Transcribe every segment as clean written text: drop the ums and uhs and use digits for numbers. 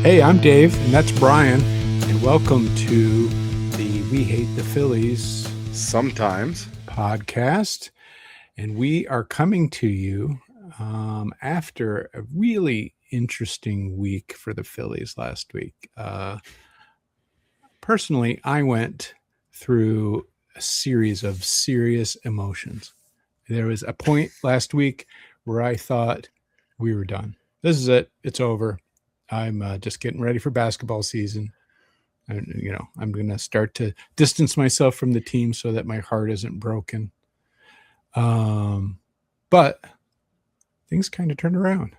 Hey, I'm Dave, and that's Bryan, and welcome to the We Hate The Phillies Sometimes podcast. And we are coming to you after a really interesting week for the Phillies last week. Personally, I went through a series of serious emotions. There was a point last week where I thought we were done. This is it. It's over. I'm just getting ready for basketball season. And, I'm going to start to distance myself from the team so that my heart isn't broken. But things kind of turned around.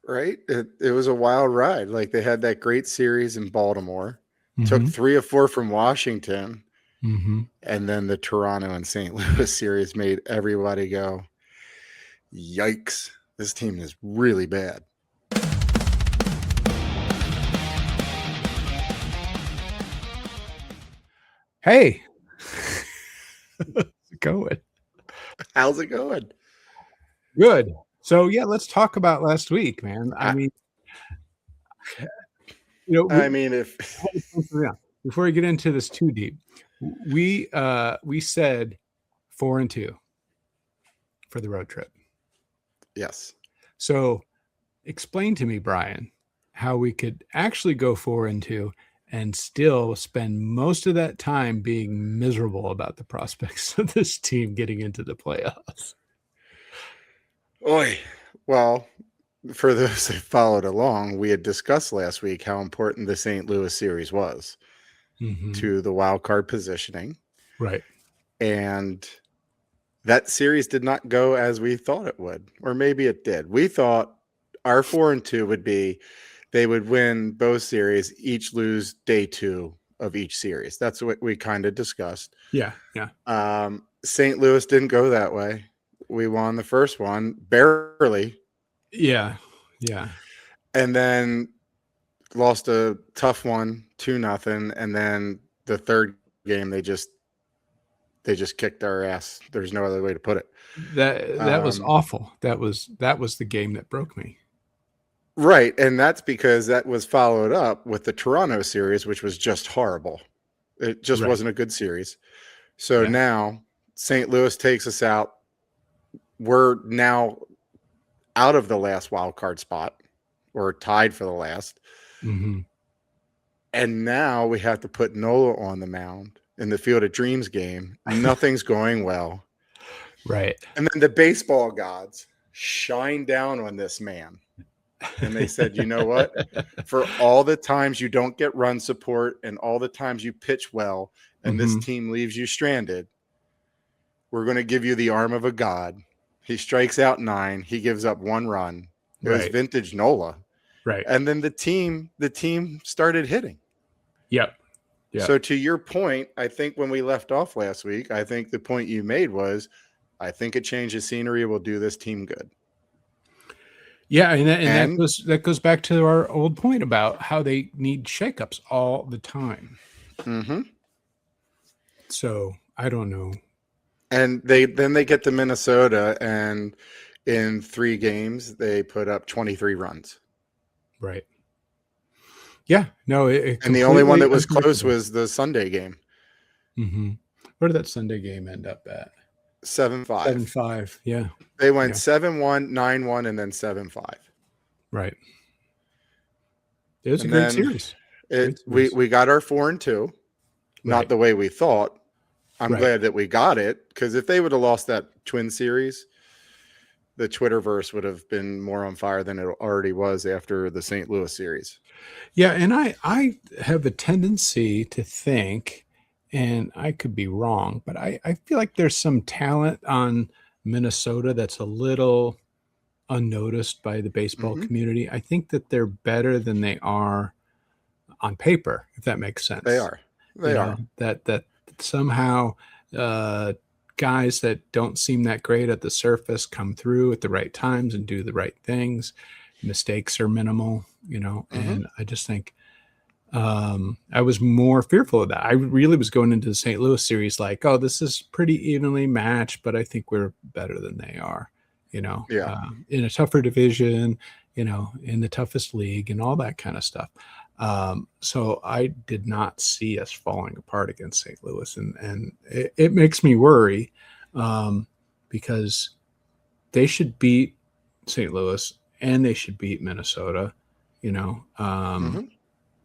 Right? It was a wild ride. Like, they had that great series in Baltimore, took 3 of 4 from Washington, and then the Toronto and St. Louis series made everybody go, yikes, this team is really bad. Hey, how's it going? How's it going? Good. So, yeah, let's talk about last week, man. Before we get into this too deep, we said 4-2 for the road trip. Yes. So, explain to me, Bryan, how we could actually go 4-2 and still spend most of that time being miserable about the prospects of this team getting into the playoffs. Oy. Well, for those that followed along, we had discussed last week how important the St. Louis series was to the wild card positioning. Right. And that series did not go as we thought it would, or maybe it did. We thought our 4-2 would be they would win both series, each lose day 2 of each series. That's what we kind of discussed. Yeah. St. Louis didn't go that way. We won the first one barely. Yeah. And then lost a tough one, 2-0, and then the third game they just kicked our ass. There's no other way to put it. That was awful. That was the game that broke me. Right, and that's because that was followed up with the Toronto series, which was just horrible. It just wasn't a good series. So now St. Louis takes us out. We're now out of the last wild card spot. We're tied for the last. And now we have to put Nola on the mound in the Field of Dreams game. Nothing's going well. Right. And then the baseball gods shine down on this man. And they said, you know what? For all the times you don't get run support and all the times you pitch well and this team leaves you stranded, we're going to give you the arm of a god. He strikes out 9. He gives up 1 run. It was vintage Nola. Right. And then the team started hitting. Yep. So to your point, I think when we left off last week, I think the point you made was, I think a change of scenery will do this team good. Yeah, and that goes back to our old point about how they need shakeups all the time. So I don't know. And they get to Minnesota, and in 3 games they put up 23 runs. Right. Yeah. No. And the only one that was close was the Sunday game. Where did that Sunday game end up at? 7-5. 7-5. Yeah. They went 7-1, 9-1, and then 7-5. Right. It was a great series. We got our 4-2, not the way we thought. I'm glad that we got it, because if they would have lost that Twin series, the Twitterverse would have been more on fire than it already was after the St. Louis series. Yeah, and I have a tendency to think, and I could be wrong, but I feel like there's some talent on Minnesota that's a little unnoticed by the baseball community. I think that they're better than they are on paper, if that makes sense. They are. They are. That somehow guys that don't seem that great at the surface come through at the right times and do the right things. Mistakes are minimal, and I just think I was more fearful of that. I really was going into the St. Louis series like, oh, this is pretty evenly matched, but I think we're better than they are. in a tougher division, in the toughest league and all that kind of stuff. So I did not see us falling apart against St. Louis, and it makes me worry because they should beat St. Louis and they should beat Minnesota.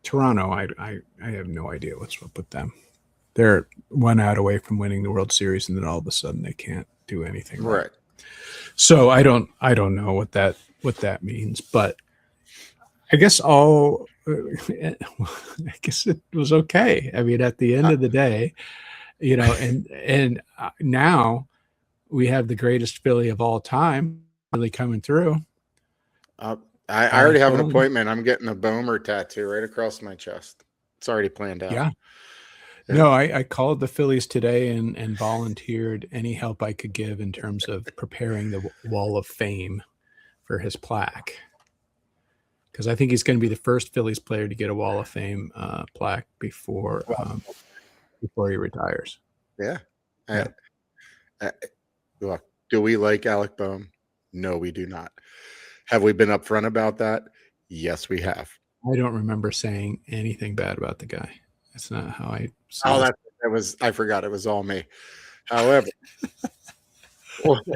Toronto, I have no idea what's up with them. They're 1 out away from winning the World Series, and then all of a sudden they can't do anything right. So I don't know what that means, but I guess it was okay. I mean, at the end of the day, and now we have the greatest Philly of all time really coming through. I already have an appointment. I'm getting a Bohmer tattoo right across my chest. It's already planned out. Yeah. No, I called the Phillies today and volunteered any help I could give in terms of preparing the Wall of Fame for his plaque. Because I think he's going to be the first Phillies player to get a Wall of Fame plaque before he retires. Yeah. Look, do we like Alec Bohm? No, we do not. Have we been upfront about that? Yes, we have. I don't remember saying anything bad about the guy. That's not how I. I forgot it was all me. However,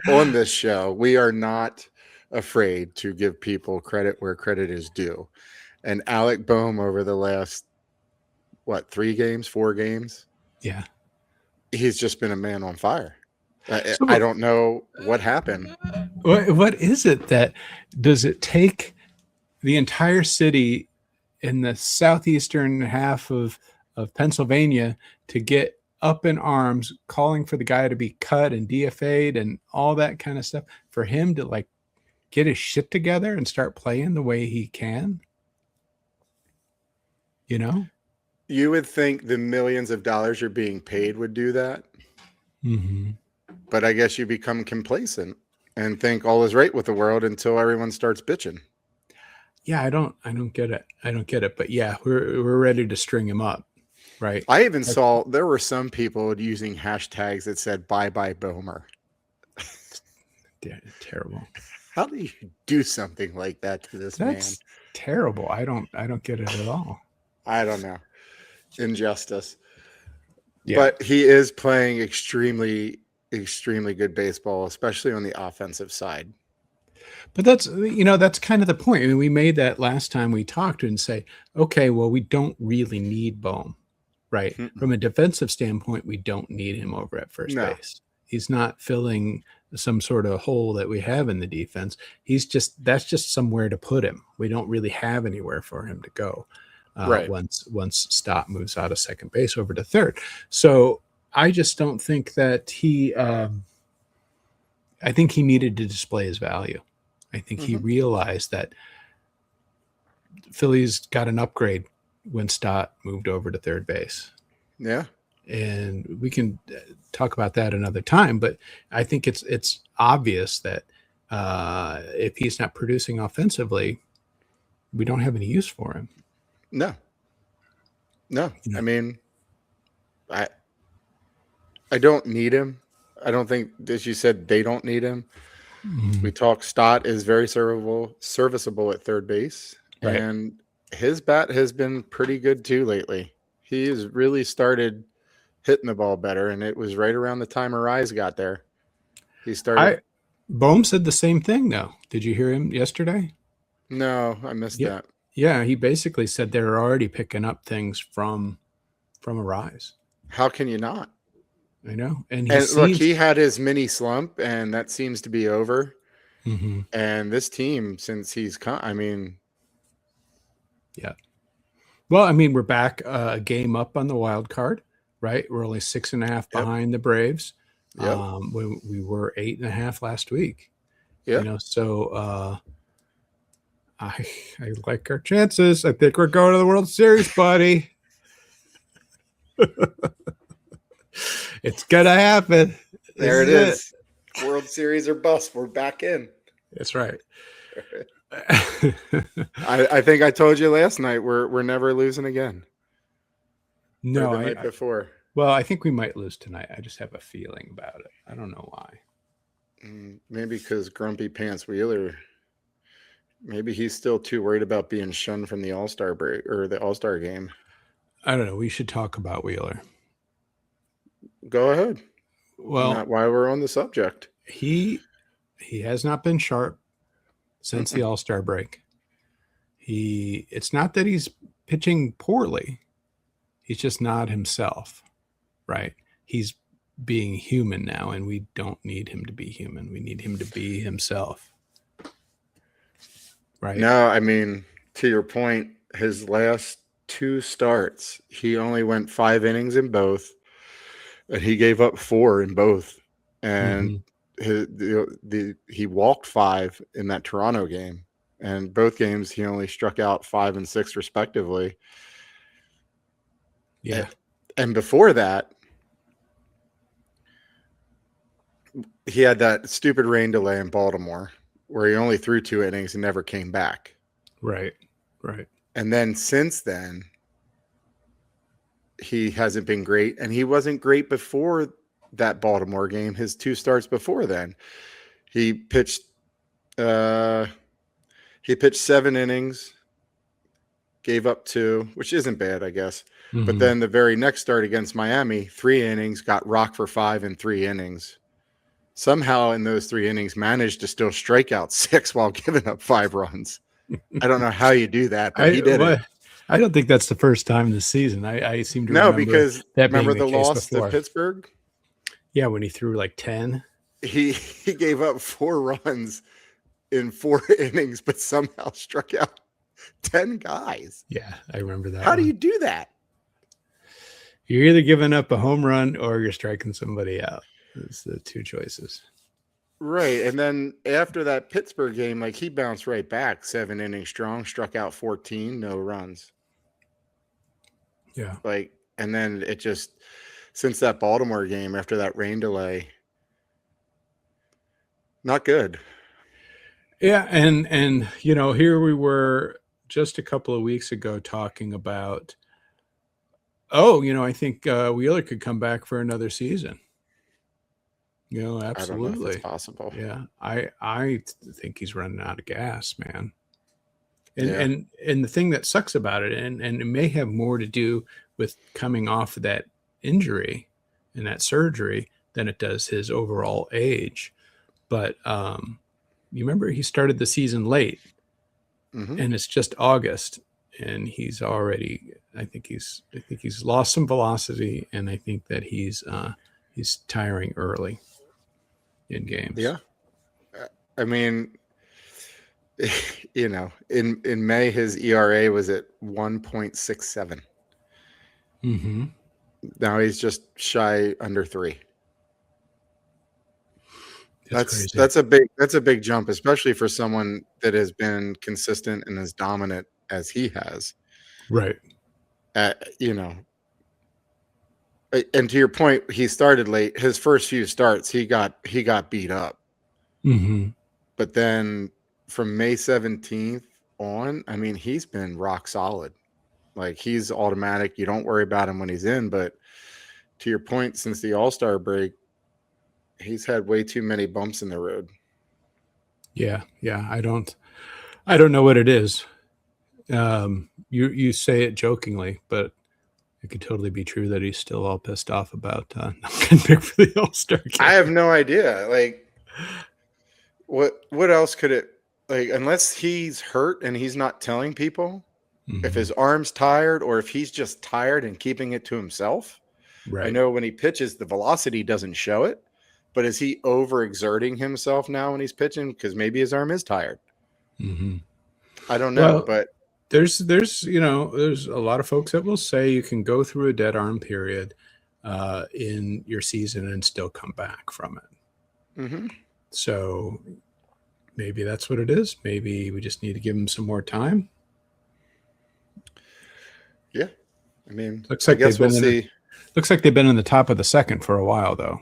on this show, we are not afraid to give people credit where credit is due. And Alec Bohm over the last 4 games? Yeah. He's just been a man on fire. I don't know what happened. What is it that does it take the entire city in the southeastern half of Pennsylvania to get up in arms calling for the guy to be cut and DFA'd and all that kind of stuff for him to get his shit together and start playing the way he can? You would think the millions of dollars you're being paid would do that. Mm-hmm. But I guess you become complacent and think all is right with the world until everyone starts bitching. Yeah, I don't get it. But yeah, we're ready to string him up, right? I even saw there were some people using hashtags that said "Bye Bye Bohmer." Terrible. How do you do something like that to this man? That's terrible. I don't get it at all. I don't know. Injustice. Yeah. But he is playing extremely good baseball, especially on the offensive side. But that's kind of the point. I mean, we made that last time we talked and say, okay, well, we don't really need Bohm, right? Mm-mm. From a defensive standpoint, we don't need him over at first base. He's not filling some sort of hole that we have in the defense. That's just somewhere to put him. We don't really have anywhere for him to go. Once Stott moves out of second base over to third. So I just don't think that I think he needed to display his value. I think he realized that Phillies got an upgrade when Stott moved over to third base. Yeah. And we can talk about that another time, but I think it's obvious that if he's not producing offensively, we don't have any use for him. No. I mean, I don't need him. I don't think, as you said, they don't need him. Mm-hmm. We talk Stott is very serviceable at third base, right. And his bat has been pretty good too lately. He has really started hitting the ball better, and it was right around the time Arraez got there. He started. Bohm said the same thing, though. Did you hear him yesterday? No, I missed that. Yeah, he basically said they're already picking up things from Arraez. How can you not? I know. And look, he had his mini slump, and that seems to be over. Mm-hmm. And this team, since he's come, yeah. Well, I mean, we're back a game up on the wild card, right? We're only 6.5 behind the Braves. Yep. We were 8.5 last week. Yeah. So I like our chances. I think we're going to the World Series, buddy. It's gonna happen. There it is. World Series or bust. We're back in. That's right. I think I told you last night we're never losing again. No, the night before. Well, I think we might lose tonight. I just have a feeling about it. I don't know why. Maybe because Grumpy Pants Wheeler, maybe he's still too worried about being shunned from the All-Star break or the All-Star game. I don't know. We should talk about Wheeler. Go ahead. Well, not why we're on the subject. He has not been sharp since the All-Star break. It's not that he's pitching poorly. He's just not himself, right? He's being human now, and we don't need him to be human. We need him to be himself. Right? No, I mean, to your point, his last 2 starts, he only went 5 innings in both, and he gave up 4 in both. And he walked 5 in that Toronto game. And both games, he only struck out 5 and 6 respectively. Yeah. And before that, he had that stupid rain delay in Baltimore where he only threw 2 innings and never came back. Right. And then since then, he hasn't been great. And he wasn't great before that Baltimore game. His 2 starts before then, he pitched 7 innings, gave up 2, which isn't bad, I guess. Mm-hmm. But then the very next start against Miami, 3 innings, got rocked for 5 in 3 innings. Somehow in those 3 innings managed to still strike out 6 while giving up 5 runs. I don't know how you do that, but he did it. I don't think that's the first time this season. I seem to remember because that remember being the loss to Pittsburgh? Yeah, when he threw like 10. He gave up 4 runs in 4 innings, but somehow struck out 10 guys. Yeah, I remember that. How do you do that? You're either giving up a home run or you're striking somebody out. It's the 2 choices. Right. And then after that Pittsburgh game, like he bounced right back, 7 innings strong, struck out 14, no runs. Yeah. And then it just, since that Baltimore game, after that rain delay, not good. Yeah. And here we were just a couple of weeks ago talking about, I think Wheeler could come back for another season. Absolutely. I don't know if it's possible. Yeah. I think he's running out of gas, man. And the thing that sucks about it, and it may have more to do with coming off of that injury and that surgery than it does his overall age. But you remember he started the season late, and it's just August, and he's already. I think he's lost some velocity, and I think that he's tiring early in games. Yeah, I mean, in May his ERA was at 1.67. Mm-hmm. Now he's just shy under 3. That's a big jump, especially for someone that has been consistent and as dominant as he has. Right. And to your point, he started late. His first few starts, he got beat up. Mm-hmm. But then from May 17th on, I mean, he's been rock solid. Like he's automatic. You don't worry about him when he's in. But to your point, since the All-Star break, he's had way too many bumps in the road. Yeah. I don't know what it is. You say it jokingly, but it could totally be true that he's still all pissed off about not getting picked for the All-Star game. I have no idea. Like, what else could it, like, unless he's hurt and he's not telling people, if his arm's tired or if he's just tired and keeping it to himself. Right. I know when he pitches, the velocity doesn't show it, but is he overexerting himself now when he's pitching? Because maybe his arm is tired. Mm-hmm. I don't know, but there's a lot of folks that will say you can go through a dead arm period in your season and still come back from it. Mm-hmm. So maybe that's what it is. Maybe we just need to give him some more time. Yeah. I mean, looks like we'll see. Looks like they've been in the top of the second for a while, though.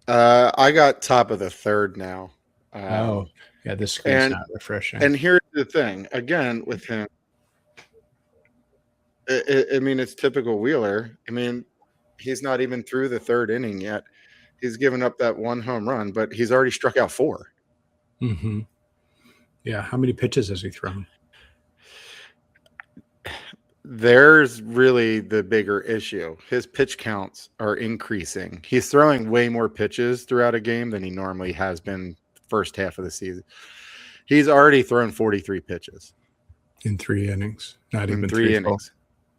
I got top of the third now. Yeah, this screen's not refreshing. And here's the thing. Again, with him, I mean, it's typical Wheeler. I mean, he's not even through the 3rd inning yet. He's given up that one home run, but he's already struck out 4. Mm-hmm. Yeah. How many pitches has he thrown? There's really the bigger issue. His pitch counts are increasing. He's throwing way more pitches throughout a game than he normally has been first half of the season. He's already thrown 43 pitches In 3 innings, not in even 3 full. innings.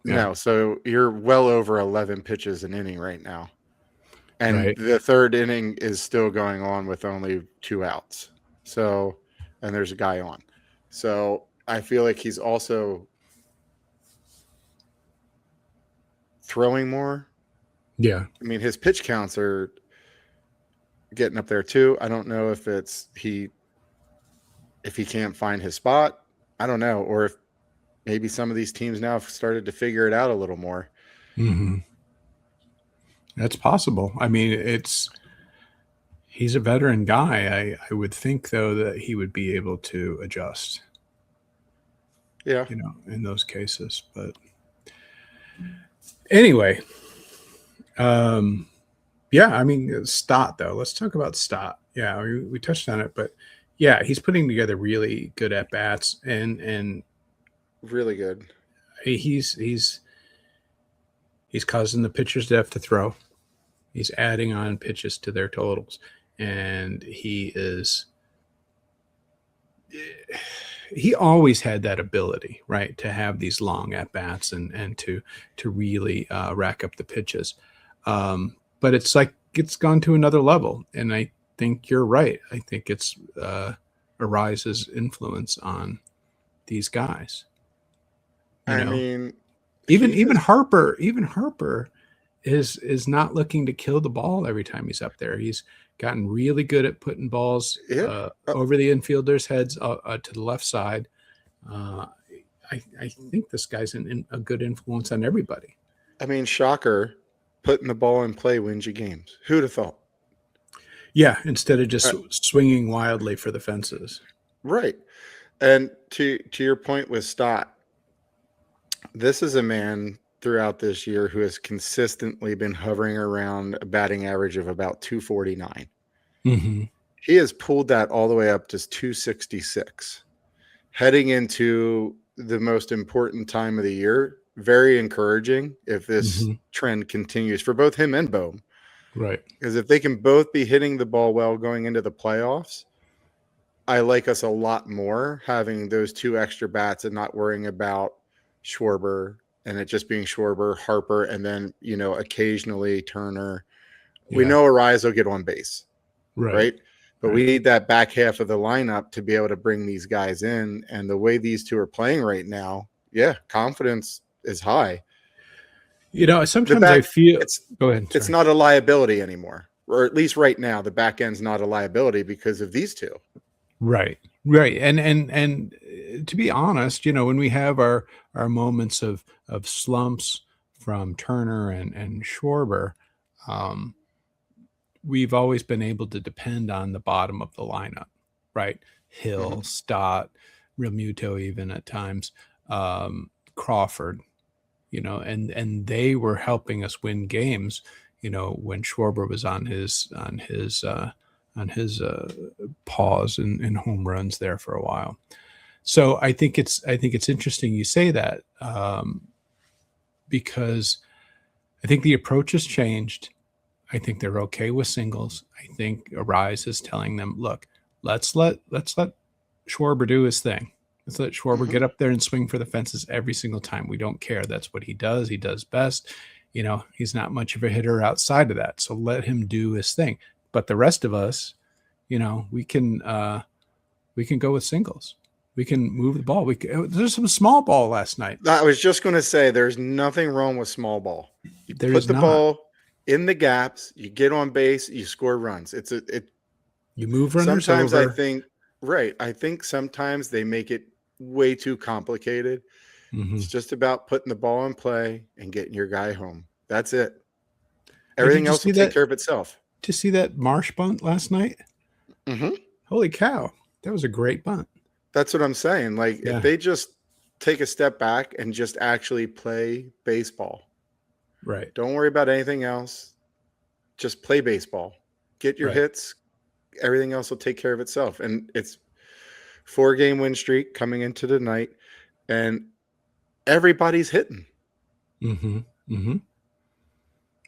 Yeah. No, so you're well over 11 pitches an inning right now. And right. the third inning is still going on with only 2 outs. So, and there's a guy on. So I feel like he's also throwing more. Yeah. I mean, his pitch counts are getting up there too. I don't know if if he can't find his spot. I don't know. Or if maybe some of these teams now have started to figure it out a little more. Mm-hmm. That's possible. I mean, he's a veteran guy. I would think, though, that he would be able to adjust. Yeah. In those cases. But anyway, yeah, I mean, Stott, though. Let's talk about Stott. Yeah, we touched on it, but yeah, he's putting together really good at bats and really good. He's causing the pitchers to have to throw. He's adding on pitches to their totals, and he always had that ability, right, to have these long at bats and to really rack up the pitches. But it's like it's gone to another level, and I think you're right. I think it's Arraez's influence on these guys. I mean, even Harper is not looking to kill the ball every time he's up there. He's gotten really good at putting balls over the infielders' heads to the left side. I think this guy's a good influence on everybody. I mean, shocker, putting the ball in play wins you games. Who'd have thought? Yeah, instead of just swinging wildly for the fences. Right. And to your point with Stott, this is a man throughout this year who has consistently been hovering around a batting average of about 249. Mm-hmm. He has pulled that all the way up to 266. Heading into the most important time of the year, very encouraging if this trend continues for both him and Bohm. Right. Because if they can both be hitting the ball well going into the playoffs, I like us a lot more having those 2 extra bats and not worrying about Schwarber and it just being Schwarber, Harper, and then, occasionally Turner. Yeah. We know Arraez will get on base, right? But we need that back half of the lineup to be able to bring these guys in. And the way these 2 are playing right now, yeah, confidence is high. Sometimes I feel go ahead. It's not a liability anymore, or at least right now, the back end's not a liability because of these 2. Right. And to be honest, when we have our moments of slumps from Turner and Schwarber, we've always been able to depend on the bottom of the lineup, right? Hill, Stott, Realmuto, even at times, Crawford, and they were helping us win games, when Schwarber was on his pause and home runs there for a while. So I think it's interesting you say that, because I think the approach has changed. I think they're okay with singles. I think Arraez is telling them, look, let's let Schwarber do his thing. Let's let Schwarber get up there and swing for the fences every single time. We don't care. That's what he does. He does best. He's not much of a hitter outside of that. So let him do his thing. But the rest of us, we can go with singles. We can move the ball. There's some small ball last night. I was just going to say, there's nothing wrong with small ball. You put the ball in the gaps, you get on base, you score runs. You move runners sometimes over. I think sometimes they make it way too complicated. It's just about putting the ball in play and getting your guy home. That's it. Everything else will take care of itself. Did you see that Marsh bunt last night? Holy cow. That was a great bunt. That's what I'm saying. If they just take a step back and just actually play baseball. Right. Don't worry about anything else. Just play baseball. get your hits. Everything else will take care of itself. And it's 4-game win streak coming into the night, and everybody's hitting. Mm-hmm. Mm-hmm.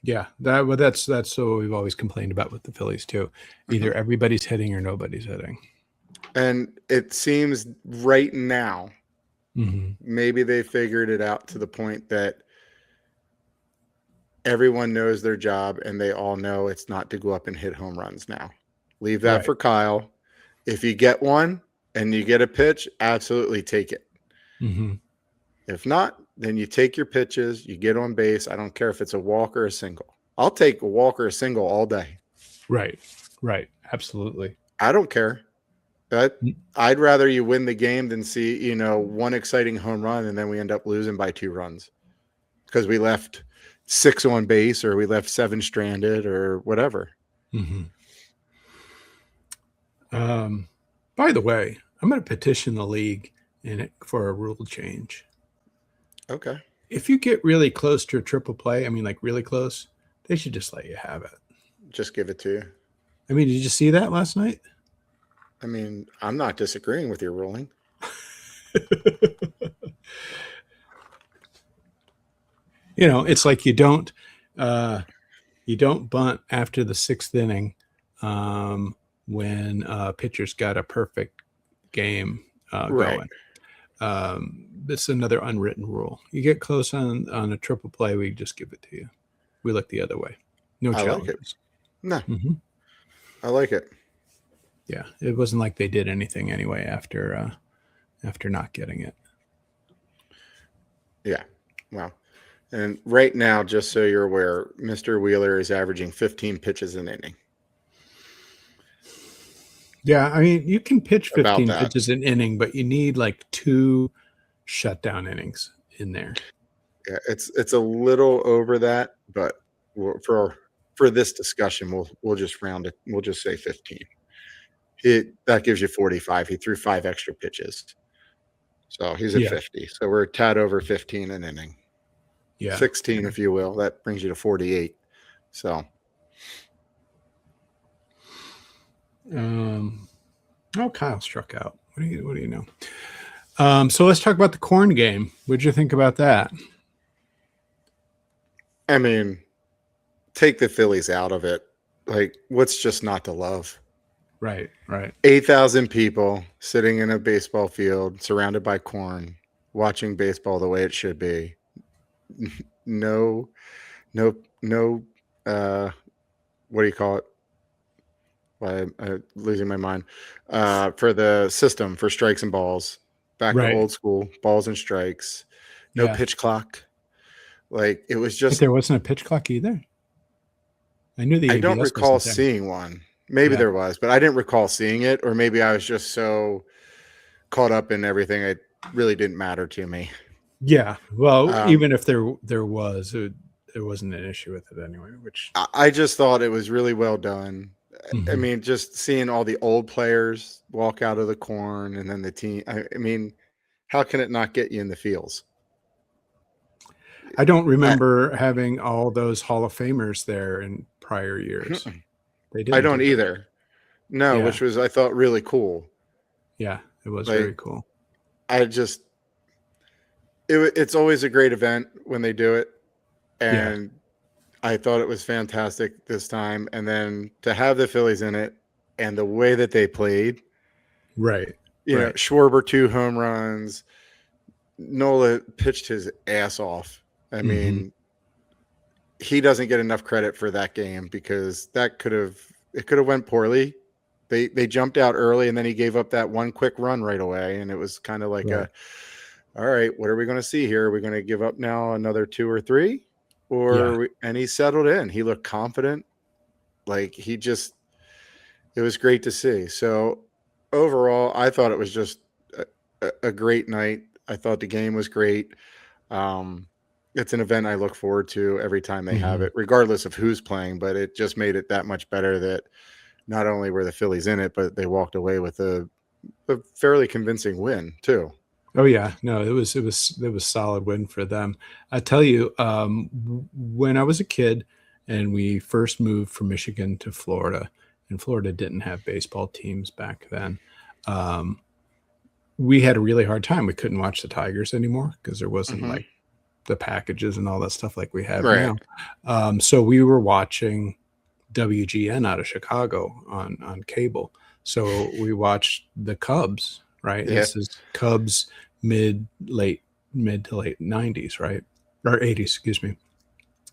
Yeah, that's what we've always complained about with the Phillies too. Either everybody's hitting or nobody's hitting. And it seems right now, maybe they figured it out to the point that everyone knows their job and they all know it's not to go up and hit home runs now. Leave that for Kyle. If you get one and you get a pitch, absolutely take it. If not, then you take your pitches, you get on base. I don't care if it's a walk or a single. I'll take a walk or a single all day. Right. Absolutely. I don't care. I'd rather you win the game than see, one exciting home run and then we end up losing by 2 runs because we left 6 on base or we left 7 stranded or whatever. By the way, I'm going to petition the league for a rule change. Okay. If you get really close to a triple play, like really close, they should just let you have it. Just give it to you. Did you see that last night? I'm not disagreeing with your ruling. It's like you don't bunt after the 6th inning when pitcher's got a perfect game going. This is another unwritten rule. You get close on a triple play, we just give it to you. We look the other way. No challenges. Like no. I like it. Yeah, it wasn't like they did anything anyway after not getting it. Yeah, wow. And right now, just so you're aware, Mr. Wheeler is averaging 15 pitches an inning. Yeah, you can pitch 15 pitches an inning, but you need like 2 shutdown innings in there. Yeah, it's a little over that, but for this discussion, we'll just round it. We'll just say 15. That gives you 45. He threw 5 extra pitches. So he's at 50. So we're a tad over 15 an inning. Yeah. 16, if you will. That brings you to 48. So. Kyle struck out. What do you know? So let's talk about the corn game. What'd you think about that? Take the Phillies out of it. Like, what's just not to love? Right. 8,000 people sitting in a baseball field surrounded by corn, watching baseball the way it should be. No, what do you call it? Why I'm losing my mind. For the system for strikes and balls. Back to old school, balls and strikes. No pitch clock. Like, it was just. But there wasn't a pitch clock either. I knew I don't recall seeing one. Maybe there was, but I didn't recall seeing it, or maybe I was just so caught up in everything it really didn't matter to me. Yeah, well, even if there was, there wasn't an issue with it anyway. Which I just thought it was really well done. Just seeing all the old players walk out of the corn, and then the team. How can it not get you in the feels? I don't remember having all those Hall of Famers there in prior years. They didn't. I don't either. No, which was, I thought, really cool. Yeah, it was very cool. It's always a great event when they do it. And I thought it was fantastic this time. And then to have the Phillies in it and the way that they played. Right. know, Schwarber 2 home runs. Nola pitched his ass off. I mean, he doesn't get enough credit for that game because it could have went poorly. They jumped out early and then he gave up that one quick run right away. And it was kind of like all right, what are we going to see here? Are we going to give up now another 2 or 3? And he settled in. He looked confident. Like it was great to see. So overall, I thought it was just a great night. I thought the game was great. It's an event I look forward to every time they have it, regardless of who's playing, but it just made it that much better that not only were the Phillies in it, but they walked away with a fairly convincing win too. Oh yeah, no, it was a solid win for them. I tell you, when I was a kid and we first moved from Michigan to Florida, and Florida didn't have baseball teams back then. We had a really hard time. We couldn't watch the Tigers anymore because there wasn't like the packages and all that stuff like we have now. So we were watching WGN out of Chicago on cable. So we watched the Cubs, right? Yeah. This is Cubs mid to late 90s, right? Or 80s, excuse me.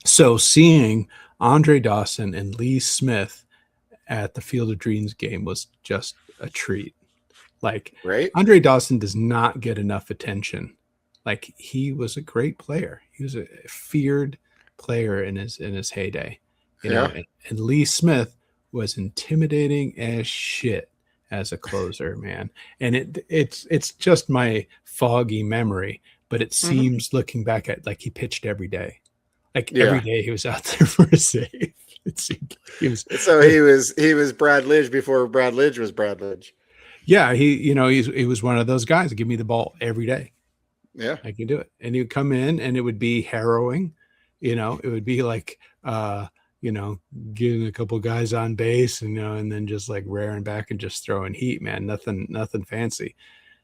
So seeing Andre Dawson and Lee Smith at the Field of Dreams game was just a treat. Like, Andre Dawson does not get enough attention. Like, he was a great player. He was a feared player in his heyday. You know, and Lee Smith was intimidating as shit as a closer, man. And it's just my foggy memory, but it seems looking back at like he pitched every day. Like every day he was out there for a save. It seemed like he was. So he was Brad Lidge before Brad Lidge was Brad Lidge. Yeah, he was one of those guys that give me the ball every day. Yeah, I can do it. And he would come in and it would be harrowing. You know, it would be like getting a couple guys on base and and then just like rearing back and just throwing heat, man. Nothing fancy.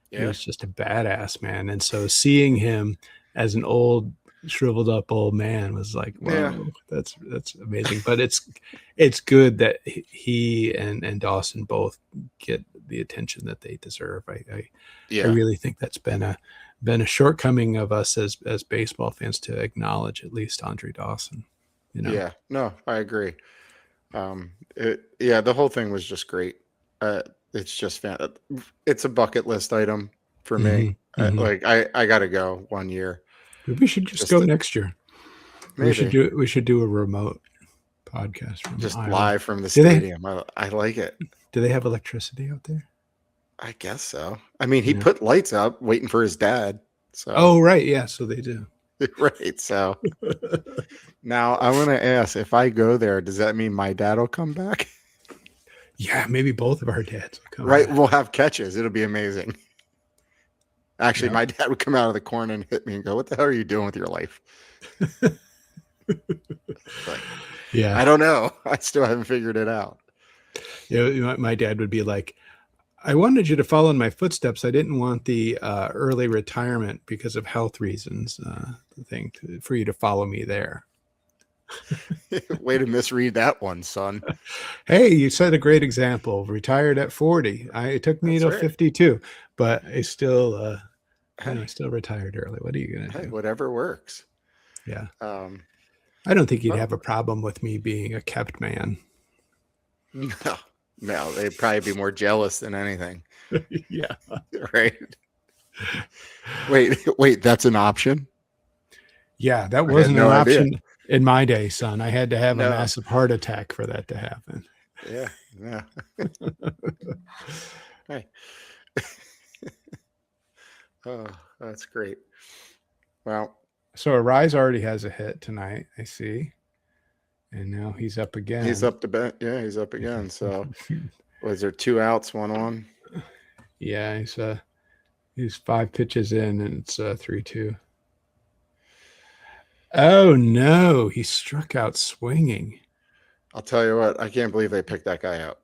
Yeah. He was just a badass, man. And so seeing him as an old shriveled up old man was like, wow, that's amazing. But it's good that he and Dawson both get the attention that they deserve. I really think that's been a shortcoming of us as baseball fans to acknowledge at least Andre Dawson. Yeah, no, I agree. The whole thing was just great. It's just it's a bucket list item for me. I gotta go one year. We should just go next year. Maybe. We should do a remote podcast from just Iowa. Live from the stadium. I like it. Do they have electricity out there? I guess so. I mean, he put lights up waiting for his dad. So. Oh, right. Yeah. So they do. Right. So now I want to ask, if I go there, does that mean my dad will come back? Yeah, maybe both of our dads will come back. Back. We'll have catches. It'll be amazing. Actually, my dad would come out of the corner and hit me and go, "What the hell are you doing with your life?" I don't know. I still haven't figured it out. Yeah, my dad would be like, I wanted you to follow in my footsteps. I didn't want the early retirement because of health reasons for you to follow me there. Way to misread that one, son. Hey, you set a great example. Retired at 40. It took me till 52, but I still retired early. What are you going to do? Whatever works. Yeah. I don't think you'd have a problem with me being a kept man. No, they'd probably be more jealous than anything. Yeah. Right. Wait, that's an option? Yeah, that wasn't an option in my day, son. I had to have a massive heart attack for that to happen. Yeah. Hey. Oh, that's great. Well, so Arraez already has a hit tonight, I see. And now he's up again. He's up to bat. Yeah, he's up again. So was there 2 outs, 1 on? Yeah, he's 5 pitches in and it's 3-2. Oh no, he struck out swinging. I'll tell you what, I can't believe they picked that guy out.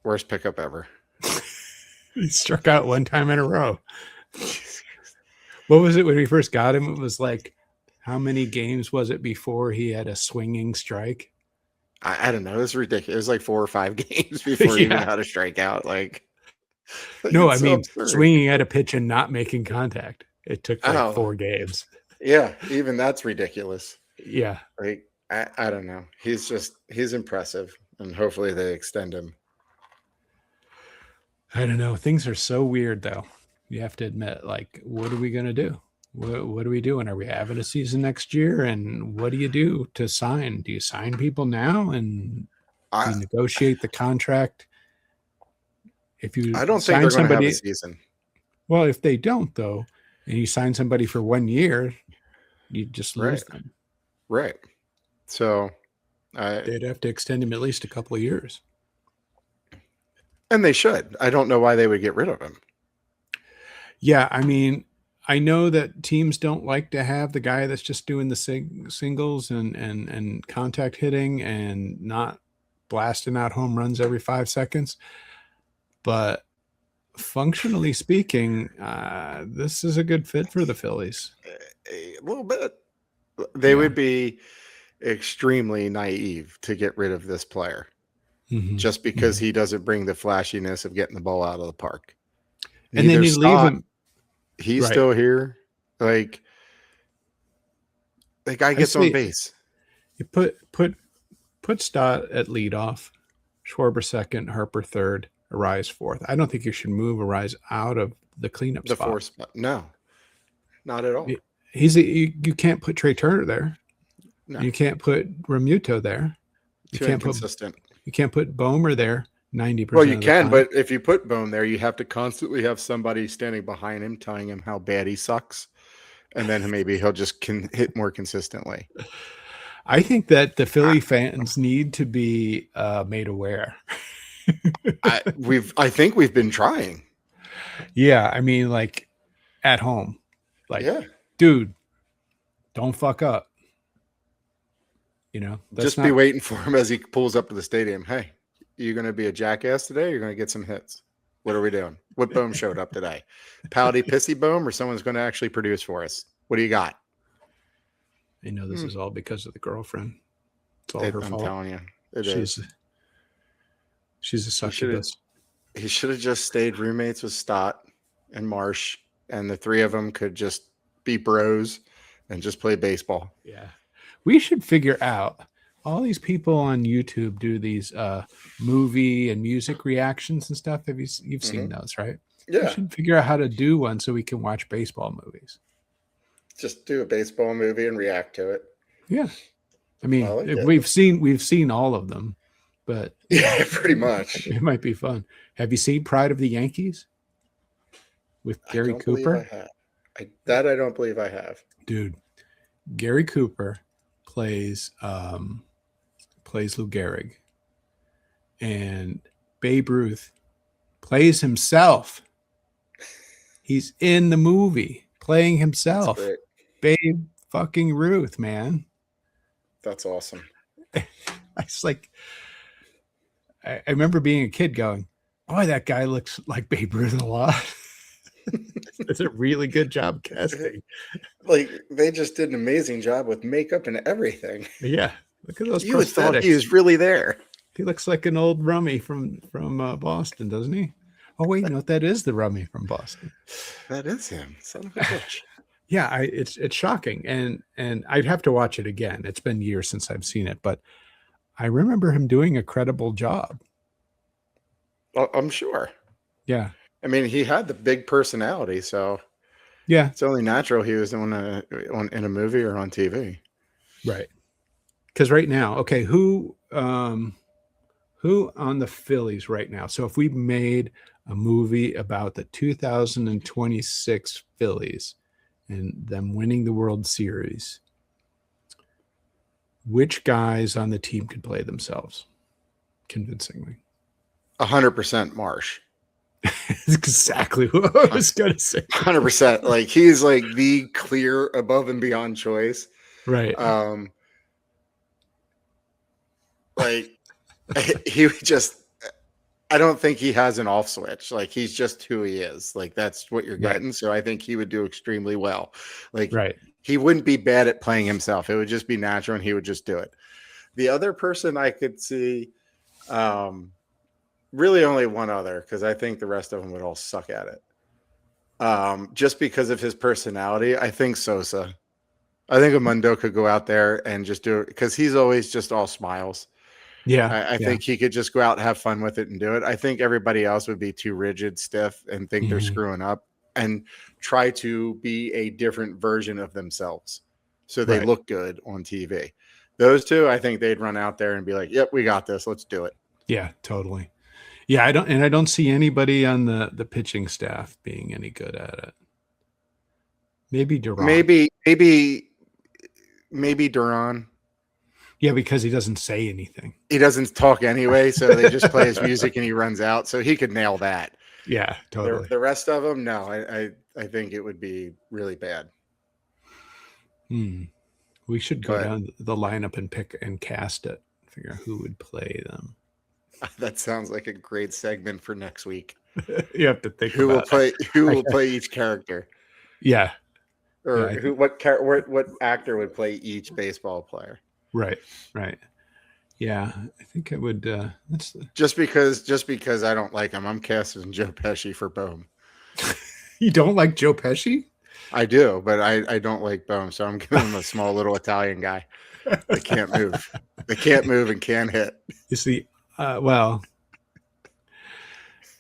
Worst pickup ever. He struck out 1 time in a row. What was it when we first got him? It was like, how many games was it before he had a swinging strike? I don't know. It was ridiculous. It was like 4 or 5 games before he even had a strikeout. No, I mean, swinging at a pitch and not making contact. It took 4 games. Yeah, even that's ridiculous. Yeah. I don't know. He's impressive, and hopefully they extend him. I don't know. Things are so weird, though. You have to admit, what are we going to do? What are we doing? Are we having a season next year? And what do you do to sign? Do you sign people now and you negotiate the contract? I don't think they're going to have a season. Well, if they don't, though, and you sign somebody for 1 year, you just lose them. Right. So they'd have to extend him at least a couple of years. And they should. I don't know why they would get rid of him. Yeah, I mean, I know that teams don't like to have the guy that's just doing the singles and contact hitting and not blasting out home runs every 5 seconds. But functionally speaking, this is a good fit for the Phillies. A little bit. They would be extremely naive to get rid of this player just because he doesn't bring the flashiness of getting the ball out of the park. And then you leave him. He's still here. Like, the guy gets on base. You put Stott at leadoff, Schwarber second, Harper third, Arraez fourth. I don't think you should move Arraez out of the cleanup spot. Fourth spot. No, not at all. You can't put Trey Turner there. No. You can't put Remuto there. You can't put Bomer there 90%. Well, you can, but if you put Bohm there, you have to constantly have somebody standing behind him telling him how bad he sucks. And then maybe he'll just hit more consistently. I think that the Philly fans need to be made aware. I think we've been trying. Yeah, I mean, like at home, like, dude, don't fuck up. You know, just be waiting for him as he pulls up to the stadium. Hey, you going to be a jackass today? You're going to get some hits. What are we doing? What Bohm showed up today? Pouty pissy Bohm, or someone's going to actually produce for us? What do you got? You know, this is all because of the girlfriend. It's all her fault. I'm telling you, she's a succubus. He should have just stayed roommates with Stott and Marsh, and the three of them could just be bros and just play baseball. Yeah. We should figure out, all these people on YouTube do these movie and music reactions and stuff. You've seen those, right? Yeah. We should figure out how to do one so we can watch baseball movies. Just do a baseball movie and react to it. Yeah. I mean, we've seen all of them, but yeah, pretty much. It might be fun. Have you seen Pride of the Yankees with Gary Cooper? I don't believe I have. Dude, Gary Cooper plays Lou Gehrig, and Babe Ruth plays himself. He's in the movie playing himself. Babe fucking Ruth, man. That's awesome. It's like, I remember being a kid going, boy, that guy looks like Babe Ruth a lot. It's a really good job casting. Like, they just did an amazing job with makeup and everything. Yeah. Look at those prosthetics. You would thought he was really there. He looks like an old rummy from Boston, doesn't he? Oh, wait, no, that is the rummy from Boston. That is him. Son of a bitch. Yeah, it's shocking. And I'd have to watch it again. It's been years since I've seen it, but I remember him doing a credible job. I'm sure. Yeah. I mean, he had the big personality, so yeah, it's only natural he was in a movie or on TV. Right. Because right now, okay, who on the Phillies right now? So if we made a movie about the 2026 Phillies and them winning the World Series, which guys on the team could play themselves convincingly? 100% Marsh. That's exactly what I was going to say. 100%. Like, he's like the clear above and beyond choice. Right. Like, he would just, I don't think he has an off switch. Like, he's just who he is. Like, that's what you're getting. Right. So I think he would do extremely well. Like, he wouldn't be bad at playing himself. It would just be natural and he would just do it. The other person I could see, really only one other, because I think the rest of them would all suck at it. Just because of his personality, I think Sosa. I think Amundo could go out there and just do it because he's always just all smiles. Yeah. I think he could just go out and have fun with it and do it. I think everybody else would be too rigid, stiff, and think they're screwing up and try to be a different version of themselves so they look good on TV. Those two, I think they'd run out there and be like, yep, we got this. Let's do it. Yeah, totally. Yeah, I don't see anybody on the pitching staff being any good at it. Maybe Duran. Maybe Duran. Yeah, because he doesn't say anything. He doesn't talk anyway, so they just play his music and he runs out. So he could nail that. Yeah, totally. The rest of them, no, I think it would be really bad. We should go down the lineup and pick and cast it. figure out who would play them. That sounds like a great segment for next week. You have to think who about will play who will play each character. Yeah. Or what actor would play each baseball player. Right. Yeah, I think it would. That's just because I don't like him. I'm casting Joe Pesci for Bohm. You don't like Joe Pesci? I do, but I don't like Bohm, so I'm giving him a small little Italian guy. They can't move. They can't move and can't hit. You see, well,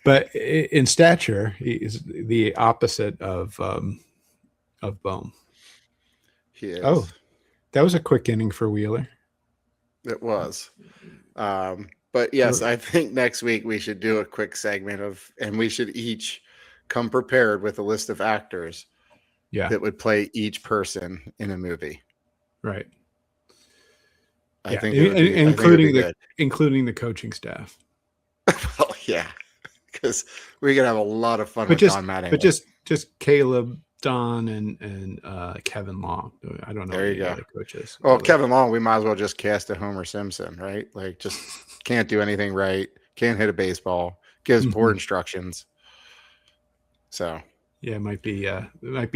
but in stature, he is the opposite of Bohm. He is. Oh, that was a quick inning for Wheeler. It was. But yes, I think next week we should do a quick segment and we should each come prepared with a list of actors that would play each person in a movie. Right. I think including the coaching staff. Well, yeah, because we could have a lot of fun with Don Mattingly. But just Caleb, Don, and Kevin Long. I don't know. There you go. The coaches. Well, Kevin Long, we might as well just cast a Homer Simpson, right? Like, just can't do anything right. Can't hit a baseball. Gives poor instructions. So yeah, it might be like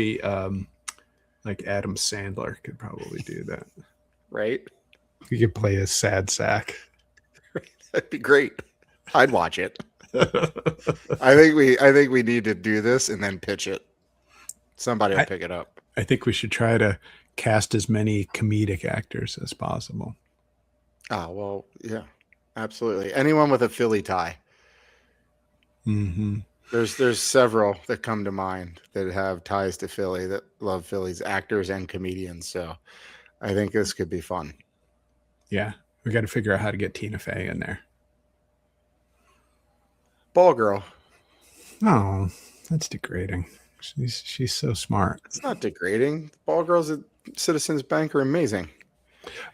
Adam Sandler could probably do that, right? You could play a sad sack. That'd be great. I'd watch it. I think we need to do this and then pitch it. Somebody will pick it up. I think we should try to cast as many comedic actors as possible. Oh, well, yeah, absolutely. Anyone with a Philly tie. Mm-hmm. There's several that come to mind that have ties to Philly, that love Phillies, actors and comedians. So I think this could be fun. Yeah, we got to figure out how to get Tina Fey in there. Ball girl. Oh, that's degrading. She's so smart. It's not degrading. Ball girls at Citizens Bank are amazing.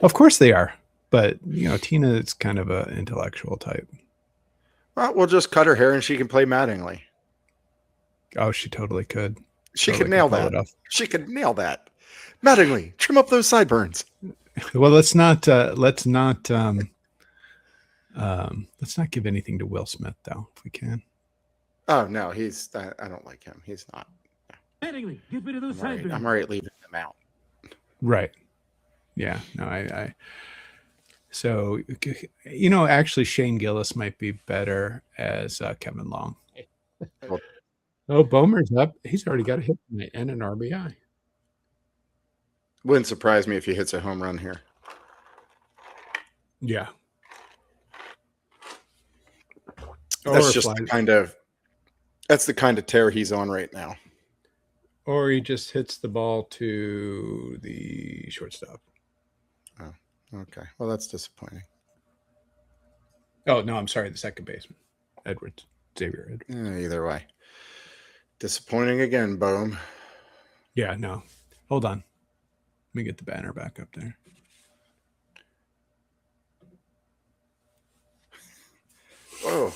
Of course they are, but Tina is kind of an intellectual type. Well, we'll just cut her hair and she can play Mattingly. Oh, she totally could. She could nail that. She could nail that. Mattingly, trim up those sideburns. Well, let's not give anything to Will Smith though, if we can. Oh no, I don't like him. He's not. Mattingly, get rid of those sideburns. I'm already leaving him out. Right. Yeah. No, So, actually, Shane Gillis might be better as Kevin Long. Oh, Bomer's up. He's already got a hit tonight and an RBI. Wouldn't surprise me if he hits a home run here. Yeah. That's just that's the kind of tear he's on right now. Or he just hits the ball to the shortstop. Oh, okay. Well, that's disappointing. Oh, no, I'm sorry. The second baseman. Xavier Edwards. Either way. Disappointing again, Bohm. Yeah, no. Hold on. Let me get the banner back up there. Whoa.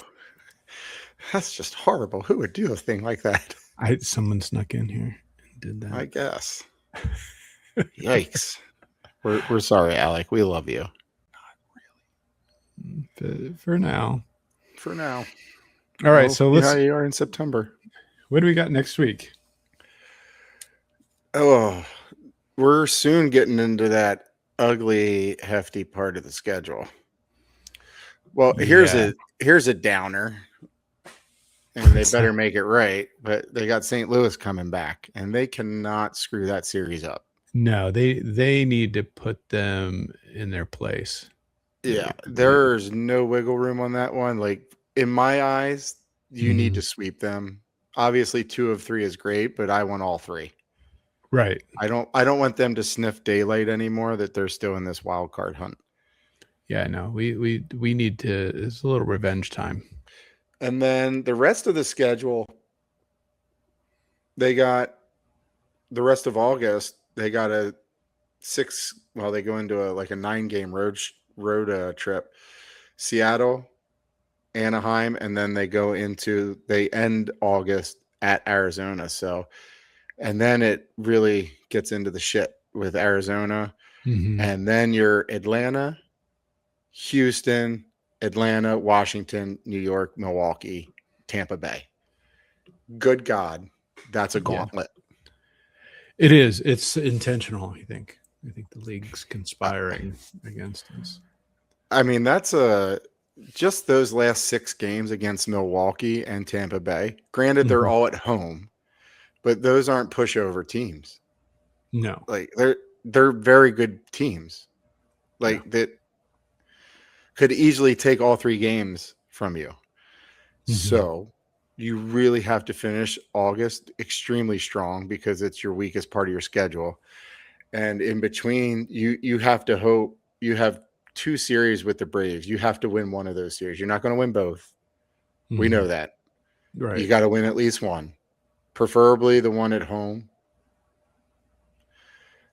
That's just horrible. Who would do a thing like that? Someone snuck in here and did that. I guess. Yikes. We're sorry, Alec. We love you. Not really. For now. For now. All right, so let's. How you are in September. What do we got next week? Oh, we're soon getting into that ugly, hefty part of the schedule. Well, here's a downer, and they better make it right. But they got St. Louis coming back, and they cannot screw that series up. No, they need to put them in their place. Yeah, there's no wiggle room on that one. Like, in my eyes, you need to sweep them. Obviously, 2 of 3 is great, but I want all 3. Right. I don't want them to sniff daylight anymore, that they're still in this wild card hunt. Yeah, no, we need to. It's a little revenge time. And then the rest of the schedule, they got the rest of August. They got they go into a 9-game road trip. Seattle, Anaheim, and then they end August at Arizona. So, and then it really gets into the shit with Arizona. Mm-hmm. And then you're Atlanta, Houston, Atlanta, Washington, New York, Milwaukee, Tampa Bay. Good God, that's a gauntlet. It is. It's intentional, I think. I think the league's conspiring against us. I mean, that's just those last 6 games against Milwaukee and Tampa Bay. Granted, they're all at home, but those aren't pushover teams. No. Like they're very good teams. Like that could easily take all 3 games from you. So you really have to finish August extremely strong because it's your weakest part of your schedule. And in between, you have to hope you have 2 series with the Braves. You have to win one of those series. You're not going to win both. We know that. Right. You got to win at least one, preferably the one at home.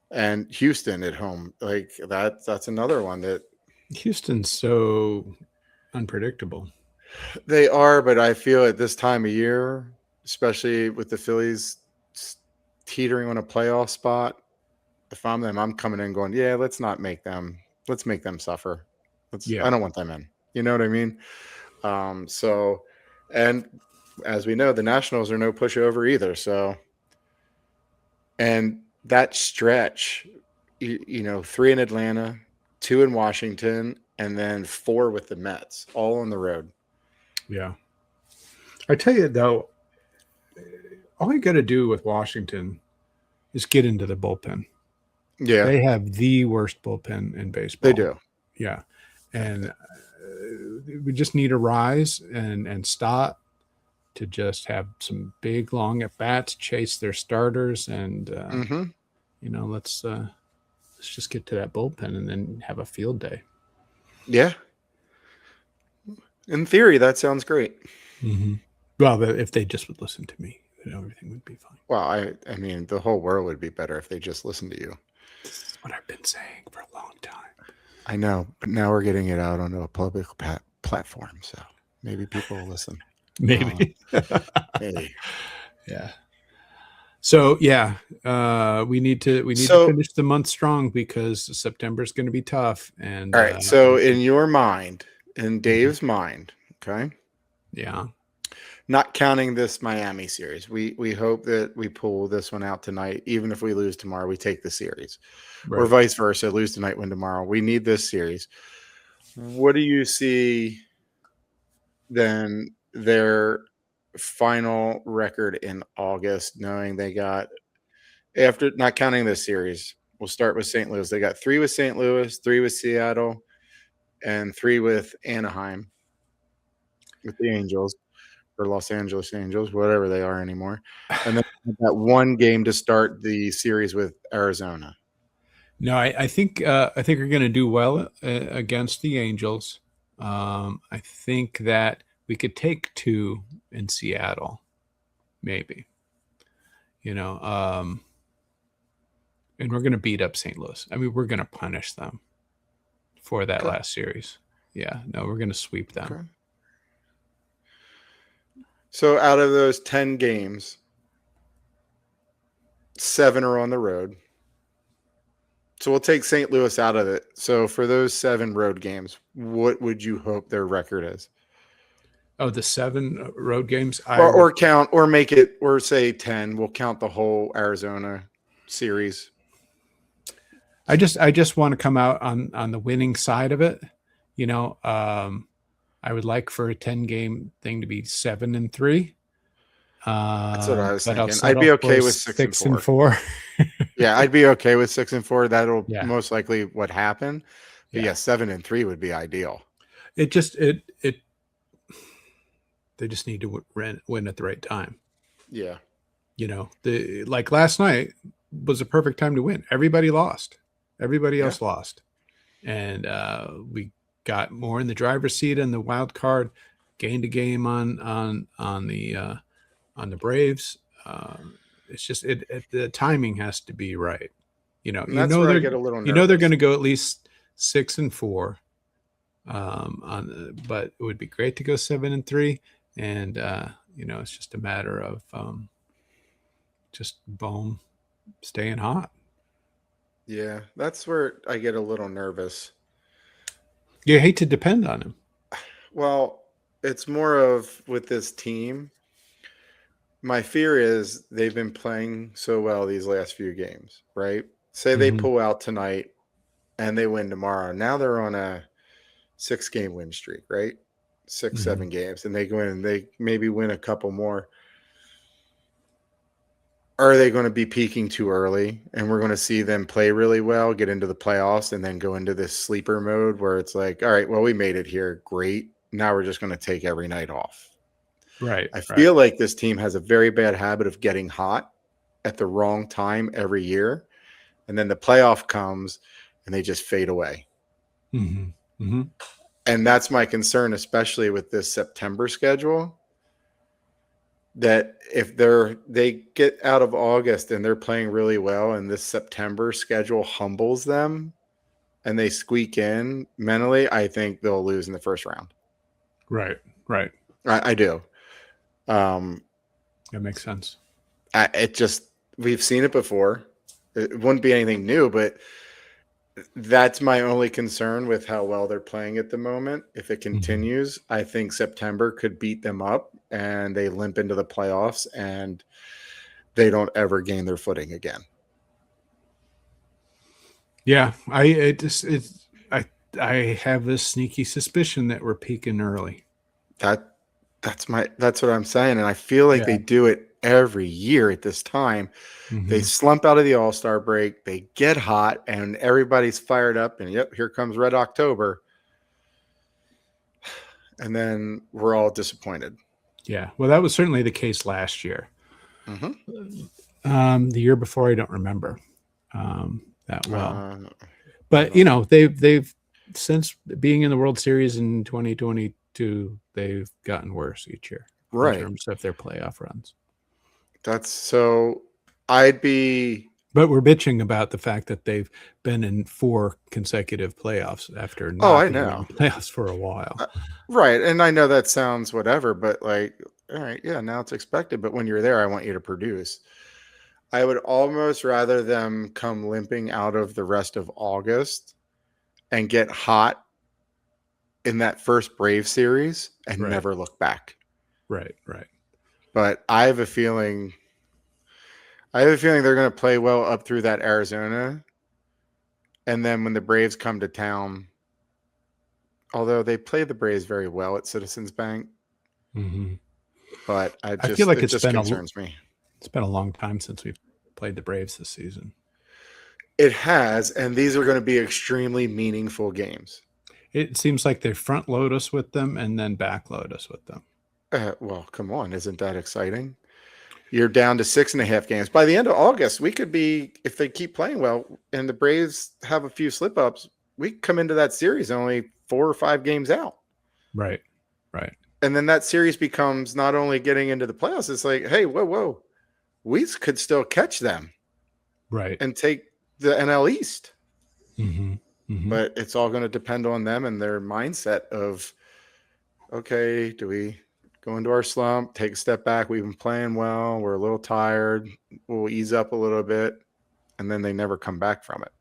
And Houston at home, like that's another one that Houston's so unpredictable. They are, but I feel at this time of year, especially with the Phillies teetering on a playoff spot, if I'm them, I'm coming in going, yeah, let's make them suffer. I don't want them in. You know what I mean? So, and as we know, the Nationals are no pushover either. So, and that stretch, 3 in Atlanta, 2 in Washington, and then 4 with the Mets, all on the road. Yeah. I tell you, though, all you got to do with Washington is get into the bullpen. Yeah. They have the worst bullpen in baseball. They do. Yeah. And we just need Arraez and Stott to just have some big, long at-bats, chase their starters, and, let's just get to that bullpen and then have a field day. Yeah. In theory, that sounds great. Well, if they just would listen to me, everything would be fine. Well, I mean, the whole world would be better if they just listened to you. This is what I've been saying for a long time. I know, but now we're getting it out onto a public platform, so maybe people will listen. Maybe. Maybe. Yeah. So we need to finish the month strong because September is going to be tough. And all right. So in your mind, in Dave's mind, okay. Yeah. Not counting this Miami series, we hope that we pull this one out tonight. Even if we lose tomorrow, we take the series, or vice versa. Lose tonight, win tomorrow. We need this series. What do you see then their final record in August, knowing they got, after not counting this series, we'll start with St. Louis. They got 3 with St. Louis, 3 with Seattle, and 3 with Anaheim, with the Angels, or Los Angeles Angels, whatever they are anymore. And then that 1 game to start the series with Arizona. No, I think we're going to do well against the Angels. I think that we could take 2 in Seattle, maybe. And we're going to beat up St. Louis. I mean, we're going to punish them for that last series. Yeah, no, we're going to sweep them. Okay. So out of those 10 games, 7 are on the road. So we'll take St. Louis out of it. So for those 7 road games, what would you hope their record is? Oh, the 7 road games? Or count, or make it, or say 10. We'll count the whole Arizona series. I just want to come out on the winning side of it. I would like for a 10-game thing to be 7-3. That's what I was thinking. I'd be okay with 6-4. Yeah, I'd be okay with 6-4. That'll most likely what happen. But 7-3 would be ideal. They just need to win at the right time. Yeah. Like last night was a perfect time to win. Everybody lost. Everybody else lost. And we got more in the driver's seat in the wild card, gained a game on the Braves. It's just the timing has to be right. That's where I get a little nervous. They're going to go at least 6-4. But it would be great to go 7-3, and it's just a matter of just Bohm staying hot. Yeah, that's where I get a little nervous. You hate to depend on him. Well, it's more of with this team. My fear is they've been playing so well these last few games, right? Say they pull out tonight and they win tomorrow. Now they're on a 6-game win streak, right? 6, 7 games, and they go in and they maybe win a couple more. Are they going to be peaking too early? And we're going to see them play really well, get into the playoffs, and then go into this sleeper mode where it's like, all right, well, we made it here. Great. Now we're just going to take every night off. Right. I feel like this team has a very bad habit of getting hot at the wrong time every year. And then the playoff comes and they just fade away. And that's my concern, especially with this September schedule. That if they get out of August and they're playing really well and this September schedule humbles them and they squeak in mentally, I think they'll lose in the first round. Right. I do. That makes sense. We've seen it before. It wouldn't be anything new, but that's my only concern with how well they're playing at the moment. If it continues, I think September could beat them up and they limp into the playoffs and they don't ever gain their footing again. Yeah, I have this sneaky suspicion that we're peaking early. That's what I'm saying, and I feel like they do it every year at this time. They slump out of the All-Star break, they get hot, and everybody's fired up, and here comes Red October. And then we're all disappointed. Yeah, well, that was certainly the case last year. The year before, I don't remember that well. But, they've since being in the World Series in 2022, they've gotten worse each year. Right. In terms of their playoff runs. But we're bitching about the fact that they've been in 4 consecutive playoffs after not being in playoffs for a while. Right. And I know that sounds whatever, but all right, now it's expected. But when you're there, I want you to produce. I would almost rather them come limping out of the rest of August and get hot in that first Brave series and never look back. Right. But I have a feeling they're going to play well up through that Arizona. And then when the Braves come to town, although they play the Braves very well at Citizens Bank, but I feel like it just concerns me. It's been a long time since we've played the Braves this season. It has, and these are going to be extremely meaningful games. It seems like they front load us with them and then back load us with them. Well, come on. Isn't that exciting? You're down to 6.5 games. By the end of August, we could be, if they keep playing well and the Braves have a few slip-ups, we come into that series only 4 or 5 games out. Right. And then that series becomes not only getting into the playoffs, it's like, hey, whoa. We could still catch them. Right. And take the NL East. But it's all going to depend on them and their mindset of, okay, do we go into our slump, take a step back? We've been playing well. We're a little tired. We'll ease up a little bit. And then they never come back from it.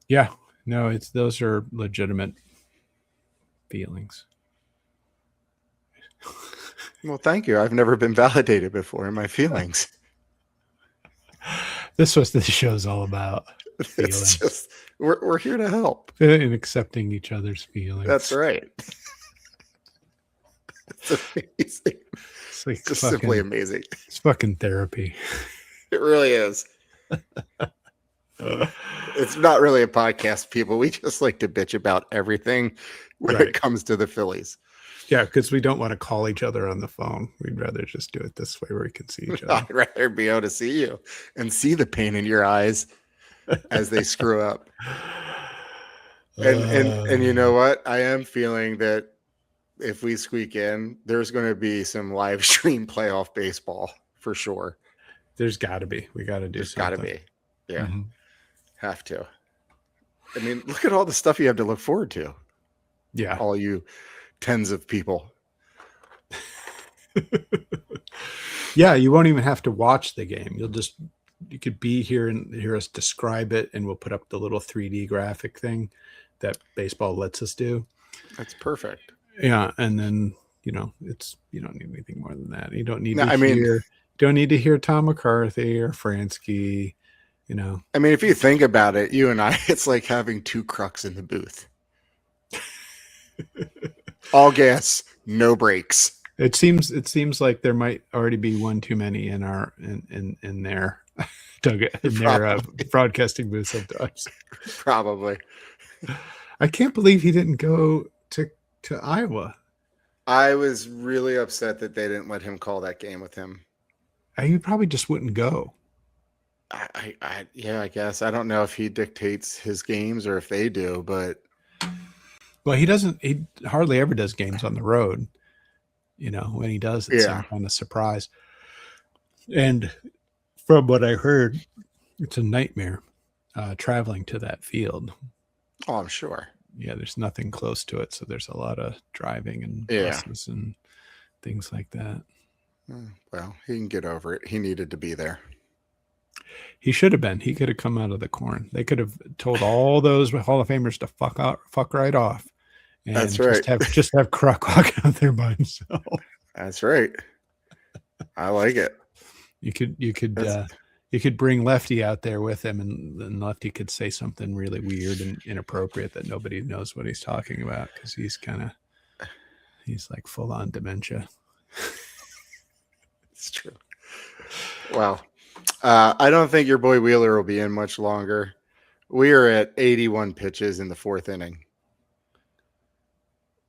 Yeah. No, those are legitimate feelings. Well, thank you. I've never been validated before in my feelings. This was the show's all about. It's just we're here to help and accepting each other's feelings. That's right. It's amazing. It's like just simply amazing. It's fucking therapy. It really is. It's not really a podcast, people. We just like to bitch about everything when it comes to the Phillies. Yeah, because we don't want to call each other on the phone. We'd rather just do it this way where we can see each other. I'd rather be able to see you and see the pain in your eyes as they screw up. And you know what? I am feeling that if we squeak in, there's going to be some live stream playoff baseball for sure. There's got to be. We got to do something. There's got to be. Yeah. Have to. I mean, look at all the stuff you have to look forward to. Yeah. All you tens of people. Yeah, you won't even have to watch the game. You'll just be here and hear us describe it, and we'll put up the little 3D graphic thing that baseball lets us do. That's perfect. Yeah, and then you don't need anything more than that. You don't need to hear Tom McCarthy or Fransky. I mean, if you think about it, you and I, it's like having two crooks in the booth. All gas, no brakes. It seems like there might already be one too many in their broadcasting booth sometimes. Probably. I can't believe he didn't go to Iowa. I was really upset that they didn't let him call that game with him. He probably just wouldn't go. I guess. I don't know if he dictates his games or if they do, but. Well, he hardly ever does games on the road. When he does, it's some kind of surprise. And from what I heard, it's a nightmare traveling to that field. Oh, I'm sure. Yeah, there's nothing close to it. So there's a lot of driving and buses and things like that. Well, he can get over it. He needed to be there. He should have been. He could have come out of the corn. They could have told all those Hall of Famers to fuck right off. And that's right. Just have Kruk walk out there by himself. That's right. I like it. You could bring Lefty out there with him, and Lefty could say something really weird and inappropriate that nobody knows what he's talking about because he's like full on dementia. It's true. Well, I don't think your boy Wheeler will be in much longer. We are at 81 pitches in the fourth inning.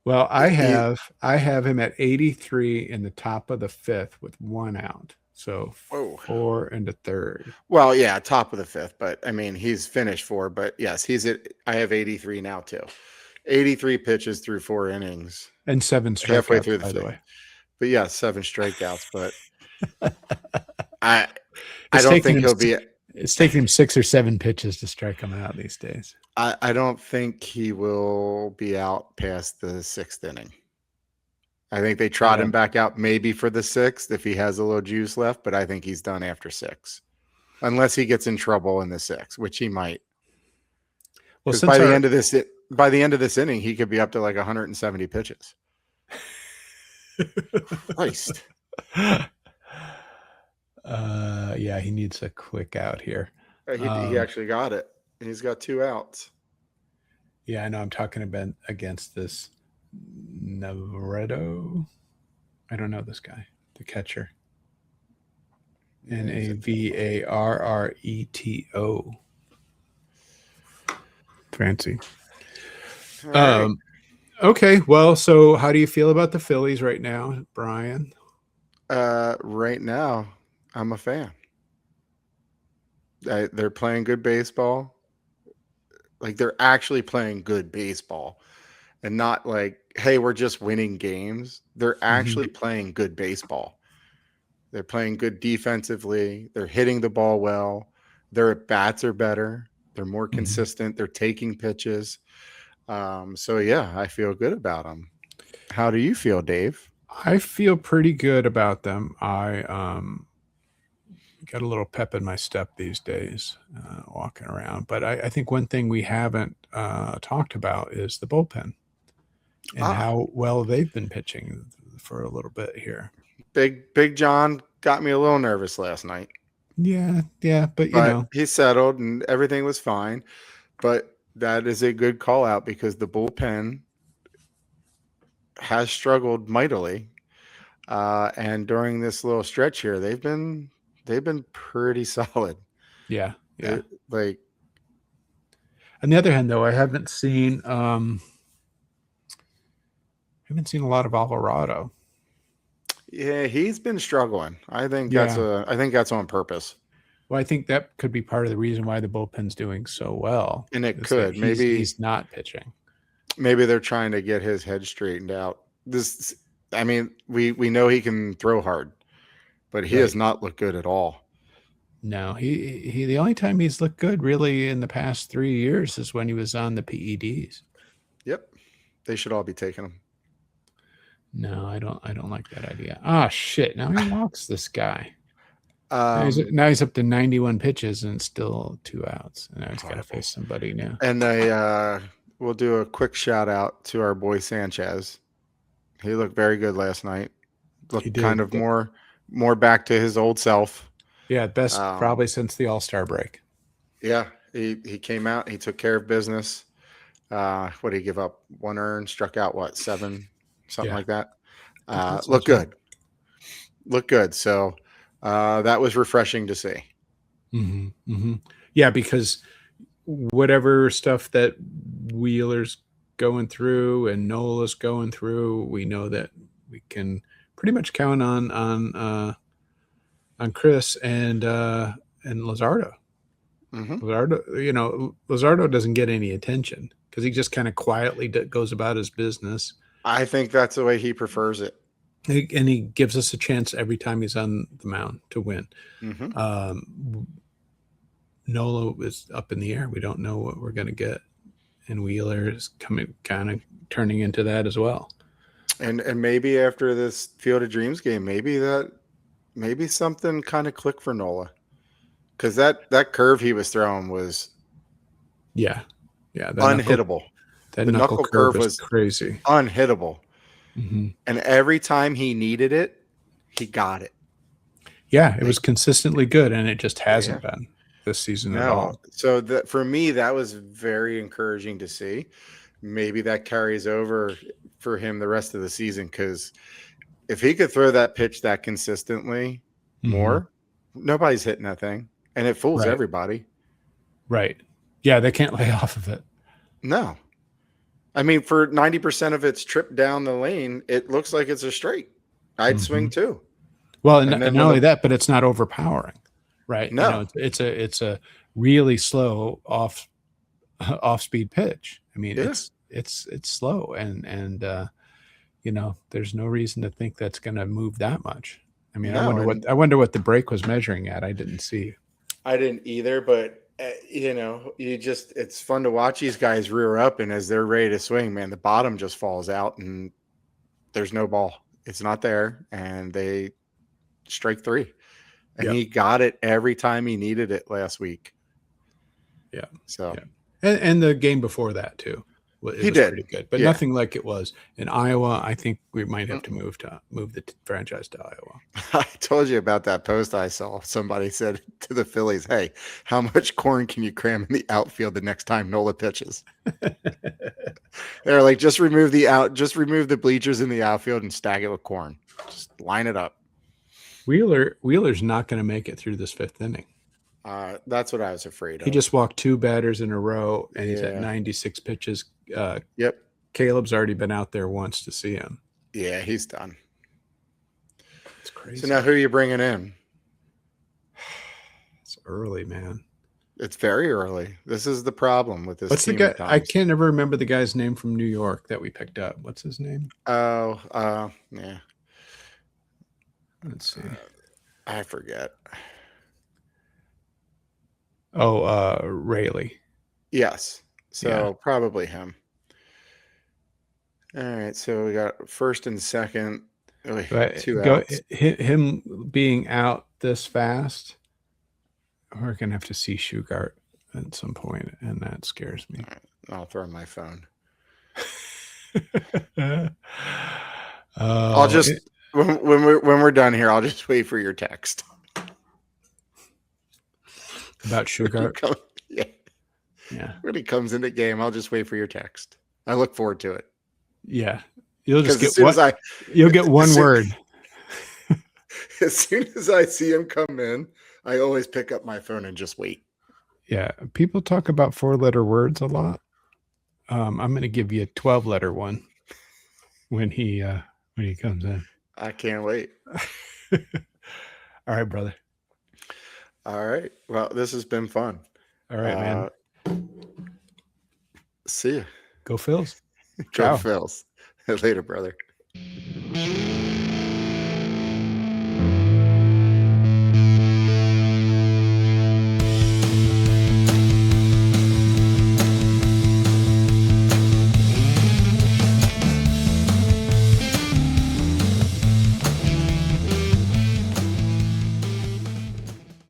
Well, I have him at 83 in the top of the fifth with one out. So 4 and a third. Well, yeah, top of the fifth, but I mean, he's finished 4, but yes, I have 83 now too. 83 pitches through 4 innings. And 7 strikeouts, halfway through by the way. But yeah, 7 strikeouts, but I don't think he'll be. It's taking him 6 or 7 pitches to strike him out these days. I don't think he will be out past the 6th inning. I think they trot him back out maybe for the 6th if he has a little juice left, but I think he's done after 6, unless he gets in trouble in the 6th, which he might. Well, by the end of this inning, he could be up to like 170 pitches. Christ. Yeah, he needs a quick out here. He actually got it. He's got 2 outs. Yeah, I know. I'm talking about against this Navarreto. I don't know this guy, the catcher. Navarreto. Fancy. Right. Okay, well, so how do you feel about the Phillies right now, Bryan? Right now, I'm a fan. They're playing good baseball. Like, they're actually playing good baseball and not like, hey, we're just winning games. They're actually playing good baseball. They're playing good defensively. They're hitting the ball well. Their at-bats are better. They're more consistent. They're taking pitches. So, yeah, I feel good about them. How do you feel, Dave? I feel pretty good about them. I got a little pep in my step these days walking around. But I think one thing we haven't talked about is the bullpen and how well they've been pitching for a little bit here. Big John got me a little nervous last night. Yeah, but you know. He settled and everything was fine. But that is a good call out because the bullpen has struggled mightily. And during this little stretch here, they've been pretty solid. Yeah. Like, on the other hand, though, I haven't seen a lot of Alvarado. Yeah, he's been struggling. I think that's on purpose. Well, I think that could be part of the reason why the bullpen's doing so well. And it could. Maybe he's not pitching. Maybe they're trying to get his head straightened out. We know he can throw hard, but he has not looked good at all. No, he the only time he's looked good really in the past 3 years is when he was on the PEDs. Yep. They should all be taking him. No, I don't like that idea. Ah, shit. Now he walks this guy. Now he's up to 91 pitches and still 2 outs. And now he's got to face somebody new. And we'll do a quick shout out to our boy Sanchez. He looked very good last night. Looked kind of more back to his old self. Yeah, best probably since the All-Star break. Yeah, he came out. He took care of business. What did he give up? 1 earned, struck out 7, something like that. Looked good. Looked good. So that was refreshing to see. Mm-hmm, mm-hmm. Yeah, because whatever stuff that Wheeler's going through and Nola's going through, we know that we can pretty much count on Chris and Luzardo. Mm-hmm. Luzardo doesn't get any attention because he just kind of quietly goes about his business. I think that's the way he prefers it. And he gives us a chance every time he's on the mound to win. Mm-hmm. Nola is up in the air. We don't know what we're going to get. And Wheeler is kind of turning into that as well. And maybe after this Field of Dreams game, maybe something kind of clicked for Nola. Because that curve he was throwing was unhittable. The knuckle curve was crazy. Unhittable. Mm-hmm. And every time he needed it, he got it. Yeah, it was consistently good, and it just hasn't been this season at all. So for me, that was very encouraging to see. Maybe that carries over for him the rest of the season, because if he could throw that pitch that consistently more, nobody's hitting that thing. And it fools everybody. Right. Yeah, they can't lay off of it. No. I mean, for 90% of its trip down the lane, it looks like it's a straight. I'd swing too. Well, and not only that, but it's not overpowering, right? No. It's a really slow off speed pitch. I mean, it's slow, and there's no reason to think that's going to move that much. I mean, I wonder what the break was measuring at. I didn't see. I didn't either, but it's fun to watch these guys rear up, and as they're ready to swing, man, the bottom just falls out and there's no ball. It's not there, and they strike 3. And he got it every time he needed it last week. Yeah. So, and the game before that too. He was pretty good, but nothing like it was in Iowa. I think we might have to move the franchise to Iowa. I told you about that post I saw. Somebody said to the Phillies, "Hey, how much corn can you cram in the outfield the next time Nola pitches?" They're like, just remove the bleachers in the outfield and stack it with corn. Just line it up. Wheeler's not going to make it through this 5th inning. That's what I was afraid of. He just walked 2 batters in a row, and he's at 96 pitches. Caleb's already been out there once to see him. Yeah, he's done. It's crazy. So now who are you bringing in? It's early, man. It's very early. This is the problem with this. What's the guy? I can't ever remember the guy's name from New York that we picked up. What's his name? Yeah. Let's see. I forget. Rayleigh. Yes. So probably him. All right. So we got first and second. 2 outs. Him being out this fast, we're going to have to see Shugart at some point, and that scares me. All right, I'll throw my phone. I'll just when we're done here, I'll just wait for your text about Shugart. Yeah. When he comes in the game, I'll just wait for your text. I look forward to it. Yeah, you'll just get you'll get one word. As soon as I see him come in, I always pick up my phone and just wait. Yeah, people talk about 4-letter words a lot. I'm going to give you a 12-letter one when he comes in. I can't wait. All right, brother. All right. Well, this has been fun. All right, man. See ya. Go Phils. Go Phils. Later, brother.